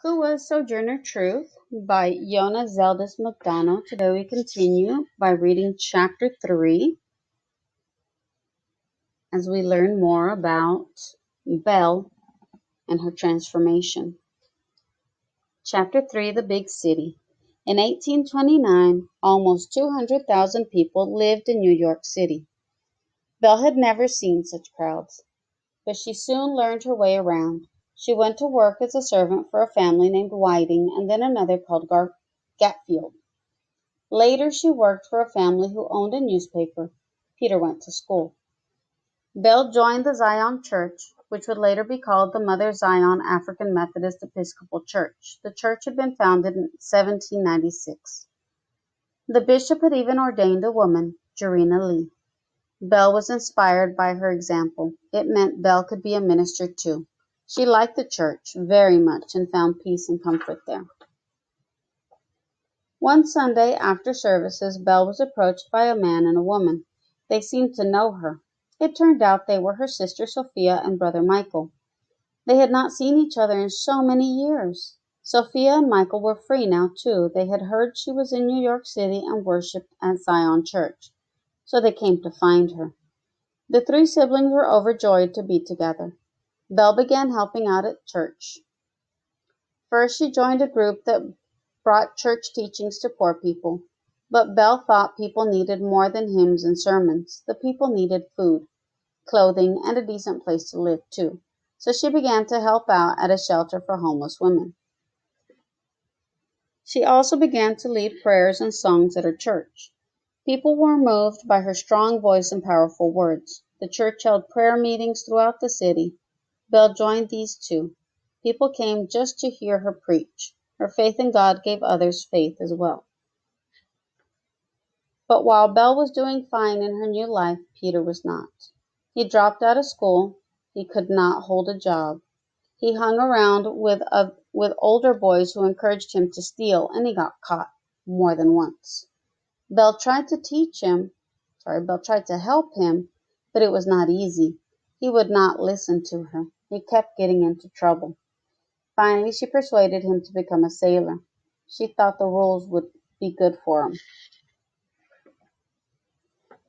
Who was Sojourner Truth by Yona Zeldis McDonald. Today we continue by reading chapter 3 as we learn more about Belle and her transformation. Chapter 3, The Big City. In 1829, almost 200,000 people lived in New York City. Belle had never seen such crowds, but she soon learned her way around. She went to work as a servant for a family named Whiting and then another called Gatfield. Later she worked for a family who owned a newspaper. Peter went to school. Belle joined the Zion Church, which would later be called the Mother Zion African Methodist Episcopal Church. The church had been founded in 1796. The bishop had even ordained a woman, Jarena Lee. Belle was inspired by her example. It meant Belle could be a minister too. She liked the church very much and found peace and comfort there. One Sunday after services, Belle was approached by a man and a woman. They seemed to know her. It turned out they were her sister Sophia and brother Michael. They had not seen each other in so many years. Sophia and Michael were free now too. They had heard she was in New York City and worshipped at Zion Church, so they came to find her. The three siblings were overjoyed to be together. Belle began helping out at church. First, she joined a group that brought church teachings to poor people. But Belle thought people needed more than hymns and sermons. The people needed food, clothing, and a decent place to live too. So she began to help out at a shelter for homeless women. She also began to lead prayers and songs at her church. People were moved by her strong voice and powerful words. The church held prayer meetings throughout the city. Belle joined these too. People came just to hear her preach. Her faith in God gave others faith as well. But while Belle was doing fine in her new life, Peter was not. He dropped out of school. He could not hold a job. He hung around with older boys who encouraged him to steal, and he got caught more than once. Belle tried to help him, but it was not easy. He would not listen to her. He kept getting into trouble. Finally, she persuaded him to become a sailor. She thought the rules would be good for him.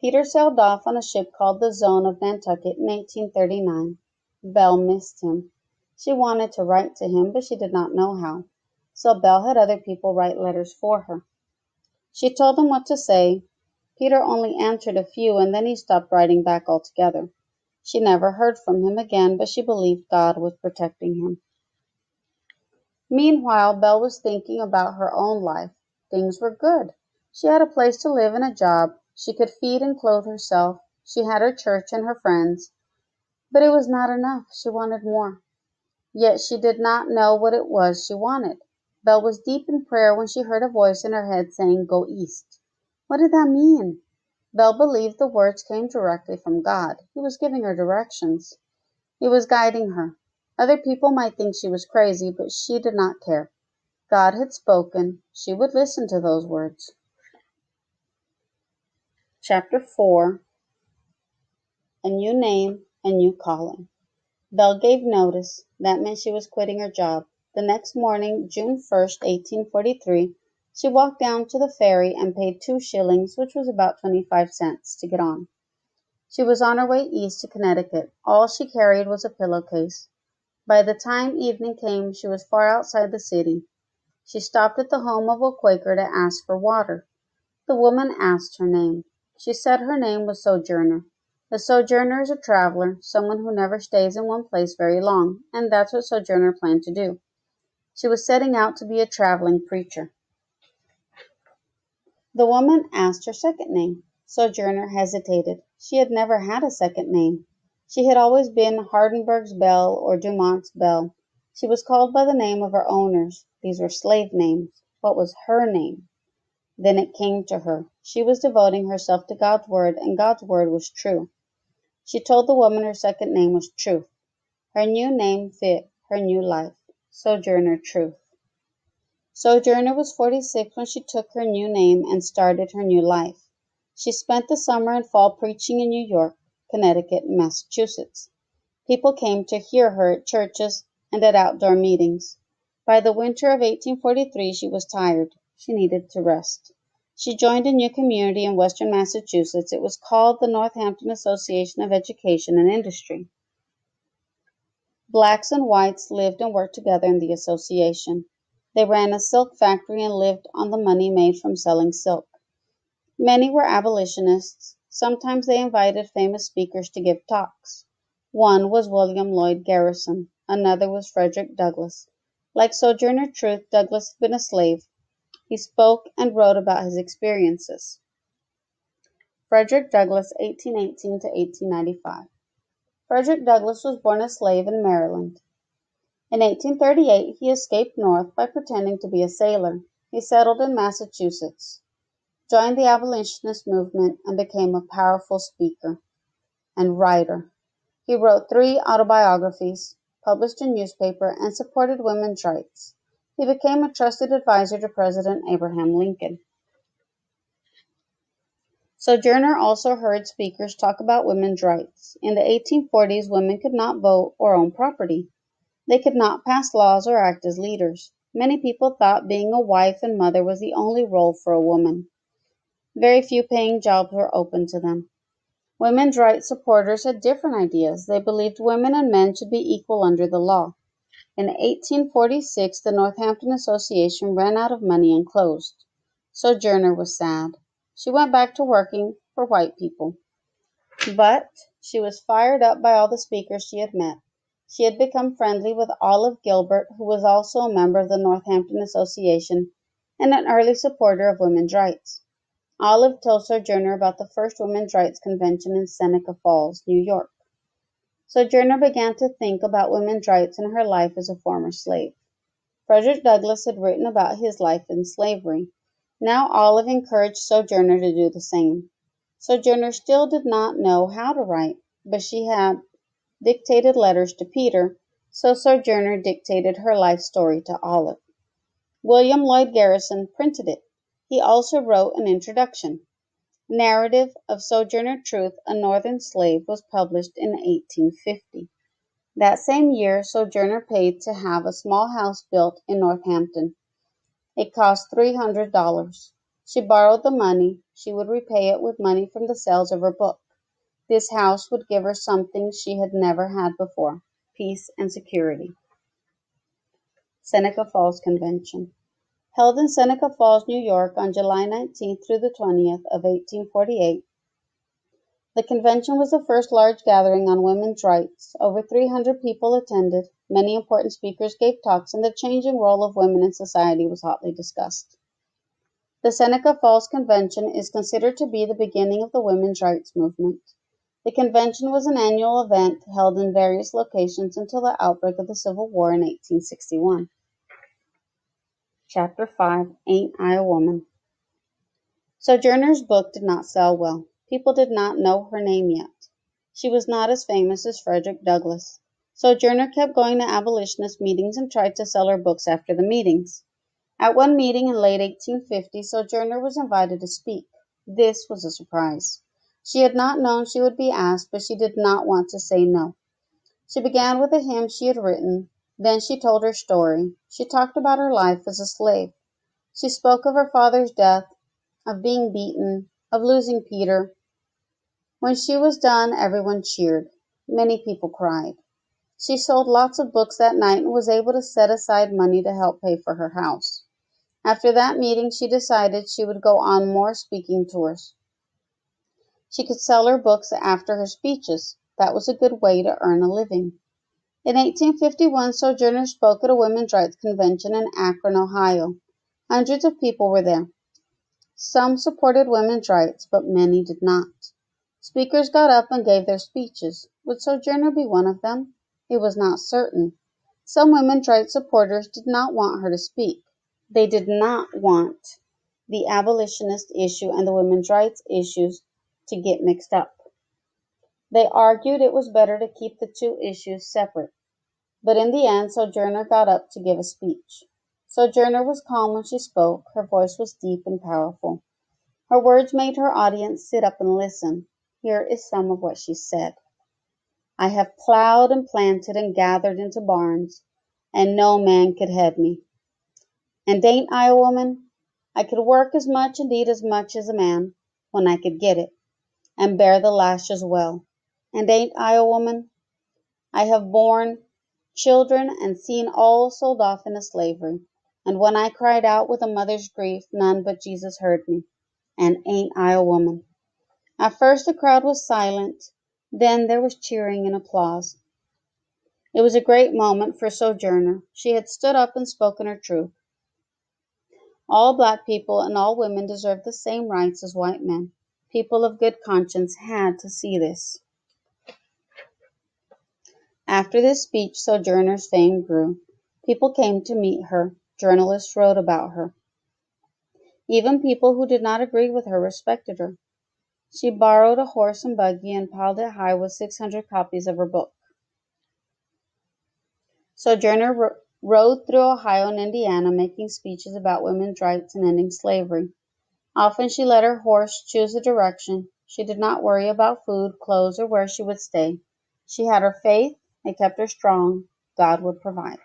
Peter sailed off on a ship called the Zone of Nantucket in 1839. Belle missed him. She wanted to write to him, but she did not know how. So Belle had other people write letters for her. She told them what to say. Peter only answered a few, and then he stopped writing back altogether. She never heard from him again, but she believed God was protecting him. Meanwhile, Belle was thinking about her own life. Things were good. She had a place to live and a job. She could feed and clothe herself. She had her church and her friends. But it was not enough. She wanted more. Yet she did not know what it was she wanted. Belle was deep in prayer when she heard a voice in her head saying, "Go east." What did that mean? Belle believed the words came directly from God. He was giving her directions. He was guiding her. Other people might think she was crazy, but she did not care. God had spoken. She would listen to those words. Chapter 4, A New Name, a New Calling. Belle gave notice. That meant she was quitting her job. The next morning, June 1st, 1843, she walked down to the ferry and paid 2 shillings, which was about 25 cents, to get on. She was on her way east to Connecticut. All she carried was a pillowcase. By the time evening came, she was far outside the city. She stopped at the home of a Quaker to ask for water. The woman asked her name. She said her name was Sojourner. A sojourner is a traveler, someone who never stays in one place very long, and that's what Sojourner planned to do. She was setting out to be a traveling preacher. The woman asked her second name. Sojourner hesitated. She had never had a second name. She had always been Hardenberg's Belle or Dumont's Belle. She was called by the name of her owners. These were slave names. What was her name? Then it came to her. She was devoting herself to God's word, and God's word was true. She told the woman her second name was Truth. Her new name fit her new life, Sojourner Truth. Sojourner was 46 when she took her new name and started her new life. She spent the summer and fall preaching in New York, Connecticut, and Massachusetts. People came to hear her at churches and at outdoor meetings. By the winter of 1843, she was tired. She needed to rest. She joined a new community in western Massachusetts. It was called the Northampton Association of Education and Industry. Blacks and whites lived and worked together in the association. They ran a silk factory and lived on the money made from selling silk. Many were abolitionists. Sometimes they invited famous speakers to give talks. One was William Lloyd Garrison. Another was Frederick Douglass. Like Sojourner Truth, Douglass had been a slave. He spoke and wrote about his experiences. Frederick Douglass, 1818 to 1895. Frederick Douglass was born a slave in Maryland. In 1838, he escaped north by pretending to be a sailor. He settled in Massachusetts, joined the abolitionist movement, and became a powerful speaker and writer. He wrote 3 autobiographies, published in newspaper, and supported women's rights. He became a trusted advisor to President Abraham Lincoln. Sojourner also heard speakers talk about women's rights. In the 1840s, women could not vote or own property. They could not pass laws or act as leaders. Many people thought being a wife and mother was the only role for a woman. Very few paying jobs were open to them. Women's rights supporters had different ideas. They believed women and men should be equal under the law. In 1846, the Northampton Association ran out of money and closed. Sojourner was sad. She went back to working for white people. But she was fired up by all the speakers she had met. She had become friendly with Olive Gilbert, who was also a member of the Northampton Association and an early supporter of women's rights. Olive told Sojourner about the first women's rights convention in Seneca Falls, New York. Sojourner began to think about women's rights in her life as a former slave. Frederick Douglass had written about his life in slavery. Now Olive encouraged Sojourner to do the same. Sojourner still did not know how to write, but she had dictated letters to Peter, so Sojourner dictated her life story to Olive. William Lloyd Garrison printed it. He also wrote an introduction. Narrative of Sojourner Truth, a Northern Slave, was published in 1850. That same year, Sojourner paid to have a small house built in Northampton. It cost $300. She borrowed the money. She would repay it with money from the sales of her book. This house would give her something she had never had before, peace and security. Seneca Falls Convention. Held in Seneca Falls, New York on July 19th through the 20th of 1848, the convention was the first large gathering on women's rights. Over 300 people attended. Many important speakers gave talks, and the changing role of women in society was hotly discussed. The Seneca Falls Convention is considered to be the beginning of the women's rights movement. The convention was an annual event held in various locations until the outbreak of the Civil War in 1861. Chapter 5, Ain't I a Woman? Sojourner's book did not sell well. People did not know her name yet. She was not as famous as Frederick Douglass. Sojourner kept going to abolitionist meetings and tried to sell her books after the meetings. At one meeting in late 1850, Sojourner was invited to speak. This was a surprise. She had not known she would be asked, but she did not want to say no. She began with a hymn she had written. Then she told her story. She talked about her life as a slave. She spoke of her father's death, of being beaten, of losing Peter. When she was done, everyone cheered. Many people cried. She sold lots of books that night and was able to set aside money to help pay for her house. After that meeting, she decided she would go on more speaking tours. She could sell her books after her speeches. That was a good way to earn a living. In 1851, Sojourner spoke at a women's rights convention in Akron, Ohio. Hundreds of people were there. Some supported women's rights, but many did not. Speakers got up and gave their speeches. Would Sojourner be one of them? It was not certain. Some women's rights supporters did not want her to speak. They did not want the abolitionist issue and the women's rights issues to get mixed up. They argued it was better to keep the two issues separate. But in the end, Sojourner got up to give a speech. Sojourner was calm when she spoke. Her voice was deep and powerful. Her words made her audience sit up and listen. Here is some of what she said. I have plowed and planted and gathered into barns. and no man could head me. And ain't I a woman? I could work as much and eat as much as a man, when I could get it, and bear the lash as well. And ain't I a woman? I have borne children and seen all sold off into slavery. And when I cried out with a mother's grief, none but Jesus heard me. And ain't I a woman? At first the crowd was silent, then there was cheering and applause. It was a great moment for Sojourner. She had stood up and spoken her truth. All black people and all women deserved the same rights as white men. People of good conscience had to see this. After this speech, Sojourner's fame grew. People came to meet her. Journalists wrote about her. Even people who did not agree with her respected her. She borrowed a horse and buggy and piled it high with 600 copies of her book. Sojourner rode through Ohio and Indiana, making speeches about women's rights and ending slavery. Often she let her horse choose a direction. She did not worry about food, clothes, or where she would stay. She had her faith. It kept her strong. God would provide.